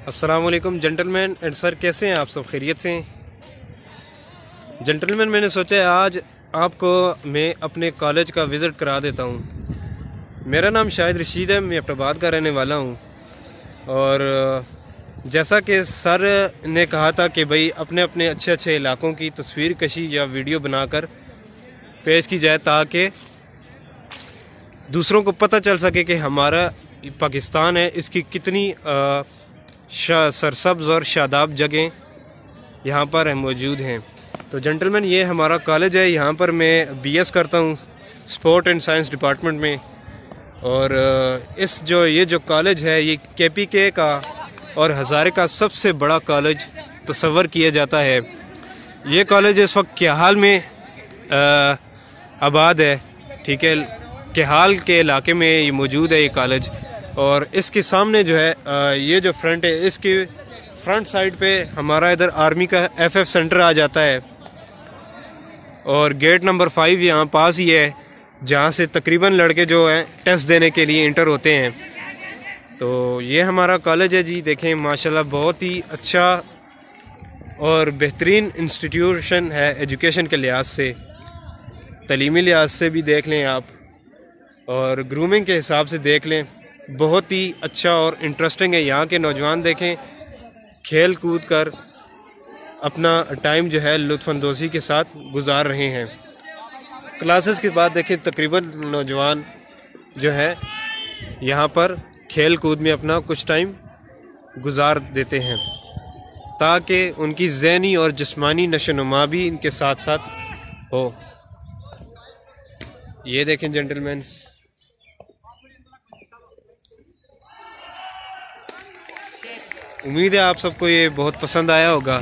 अस्सलाम वालेकुम gentleman and sir, कैसे हैं आप सब? खैरियत से हैं? जेंटलमैन, मैंने सोचा आज आपको मैं अपने कॉलेज का विज़िट करा देता हूं। मेरा नाम शाहिद रशीद है, मैं अब्टाबाद का रहने वाला हूं। और जैसा कि सर ने कहा था कि भाई अपने अपने अच्छे अच्छे इलाकों की तस्वीर कशी या वीडियो बनाकर पेश की जाए ताकि दूसरों को पता चल सके कि हमारा पाकिस्तान है, इसकी कितनी सरसब्ज़ और शादाब जगह यहाँ पर मौजूद हैं। तो जेंटलमैन, ये हमारा कॉलेज है, यहाँ पर मैं बीएस करता हूँ स्पोर्ट एंड साइंस डिपार्टमेंट में। और ये जो कॉलेज है ये केपीके का और हज़ारे का सबसे बड़ा कॉलेज तस्वर किया जाता है। ये कॉलेज इस वक्त केहाल में आबाद है, ठीक है। केहाल के इलाके में ये मौजूद है ये कॉलेज। और इसके सामने जो है ये जो फ्रंट है, इसके फ्रंट साइड पे हमारा इधर आर्मी का एफएफ सेंटर आ जाता है। और गेट नंबर 5 यहाँ पास ही है, जहाँ से तकरीबन लड़के जो हैं टेस्ट देने के लिए इंटर होते हैं। तो ये हमारा कॉलेज है जी, देखें माशाल्लाह बहुत ही अच्छा और बेहतरीन इंस्टीट्यूशन है एजुकेशन के लिहाज से, तलीमी लिहाज से भी देख लें आप, और ग्रूमिंग के हिसाब से देख लें। बहुत ही अच्छा और इंटरेस्टिंग है। यहाँ के नौजवान देखें खेल कूद कर अपना टाइम जो है लुत्फ़अंदोज़ी के साथ गुजार रहे हैं। क्लासेस के बाद देखें तकरीबन नौजवान जो है यहाँ पर खेल कूद में अपना कुछ टाइम गुजार देते हैं ताकि उनकी ज़हनी और जिस्मानी नशोनुमा भी इनके साथ साथ हो। ये देखें जेंटलमैन, उम्मीद है आप सबको ये बहुत पसंद आया होगा।